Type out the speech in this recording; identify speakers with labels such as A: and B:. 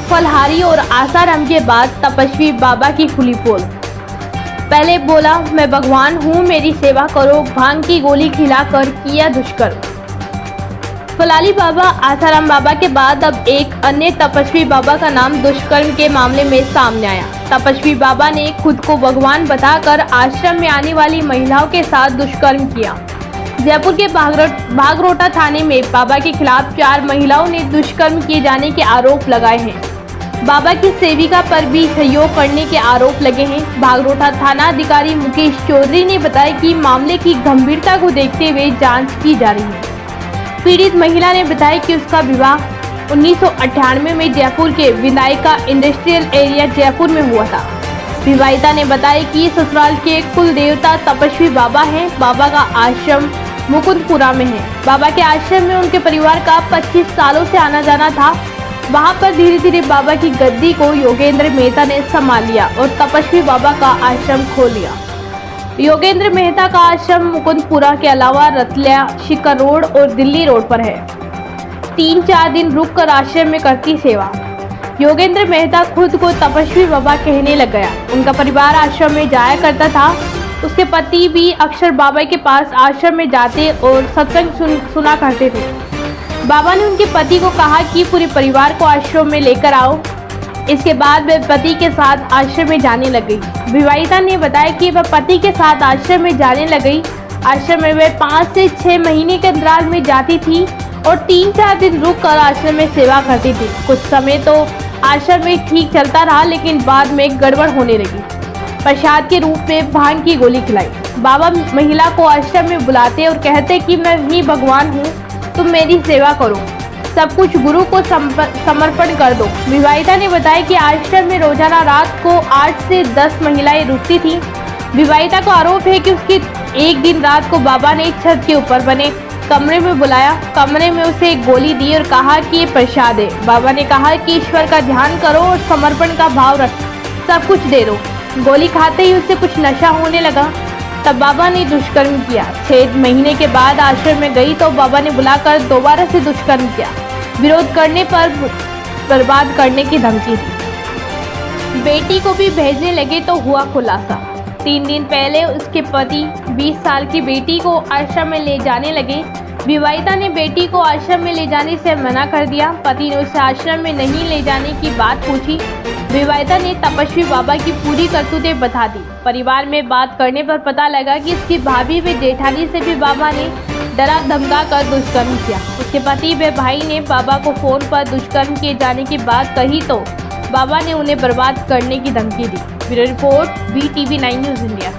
A: फलहारी और आसाराम के बाद तपस्वी बाबा की खुली पोल। पहले बोला मैं भगवान हूँ मेरी सेवा करो, भांग की गोली खिलाकर किया दुष्कर्म। फलाली बाबा आसाराम बाबा के बाद अब एक अन्य तपस्वी बाबा का नाम दुष्कर्म के मामले में सामने आया। तपस्वी बाबा ने खुद को भगवान बताकर आश्रम में आने वाली महिलाओं के साथ दुष्कर्म किया। जयपुर के भागरोटा थाने में बाबा के खिलाफ 4 महिलाओं ने दुष्कर्म किए जाने के आरोप लगाए हैं। बाबा की सेविका पर भी सहयोग करने के आरोप लगे हैं। भागरोटा थाना अधिकारी मुकेश चौधरी ने बताया कि मामले की गंभीरता को देखते हुए जांच की जा रही है। पीड़ित महिला ने बताया कि उसका विवाह 1998 में जयपुर के विनायका इंडस्ट्रियल एरिया जयपुर में हुआ था। विवाहिता ने बताया कि ससुराल के कुल देवता तपस्वी बाबा हैं। बाबा का आश्रम मुकुंदपुरा में है। बाबा के आश्रम में उनके परिवार का 25 सालों से आना जाना था। वहां पर धीरे धीरे बाबा की गद्दी को योगेंद्र मेहता ने संभाल लिया और तपस्वी बाबा का आश्रम खोल लिया। योगेंद्र मेहता का आश्रम मुकुंदपुरा के अलावा रतलिया, शिकर रोड और दिल्ली रोड पर है। 3-4 दिन रुककर आश्रम में करती सेवा। योगेंद्र मेहता खुद को तपस्वी बाबा कहने लग गया। उनका परिवार आश्रम में जाया करता था। उसके पति भी अक्सर बाबा के पास आश्रम में जाते और सत्संग सुना करते थे। बाबा ने उनके पति को कहा कि पूरे परिवार को आश्रम में लेकर आओ। इसके बाद वह पति के साथ आश्रम में जाने लग गई। विवाहिता ने बताया कि वह पति के साथ आश्रम में जाने लग गई। आश्रम में वह 5 से 6 महीने के अंतराल में जाती थी और 3-4 दिन रुककर आश्रम में सेवा करती थी। कुछ समय तो आश्रम में ठीक चलता रहा, लेकिन बाद में गड़बड़ होने लगी। प्रसाद के रूप में भांग की गोली खिलाई। बाबा महिला को आश्रम में बुलाते और कहते कि मैं ही भगवान हूँ, तुम मेरी सेवा करो, सब कुछ गुरु को समर्पण कर दो। विवाहिता ने बताया कि आश्रम में रोजाना रात को 8 से 10 महिलाएं रुकती थीं। विवाहिता को आरोप है कि उसकी एक दिन रात को बाबा ने छत के ऊपर बने कमरे में बुलाया। कमरे में उसे एक गोली दी और कहा कि ये प्रसाद है। बाबा ने कहा कि ईश्वर का ध्यान करो और समर्पण का भाव रख, सब कुछ दे दो। गोली खाते ही उसे कुछ नशा होने लगा। तब बाबा ने दुष्कर्म किया। 6 महीने के बाद आश्रम में गई तो बाबा ने बुलाकर दोबारा से दुष्कर्म किया। विरोध करने पर बर्बाद करने की धमकी दी। बेटी को भी भेजने लगे तो हुआ खुलासा। 3 दिन पहले उसके पति 20 साल की बेटी को आश्रम में ले जाने लगे। विवाहिता ने बेटी को आश्रम में ले जाने से मना कर दिया। पति ने उसे आश्रम में नहीं ले जाने की बात पूछी। विवाहिता ने तपस्वी बाबा की पूरी करतूतें बता दी। परिवार में बात करने पर पता लगा कि उसकी भाभी व जेठानी से भी बाबा ने डरा धमका कर दुष्कर्म किया। उसके पति व भाई ने बाबा को फोन पर दुष्कर्म किए जाने की बात कही तो बाबा ने उन्हें बर्बाद करने की धमकी दी। Bureau report, VTV9 news India.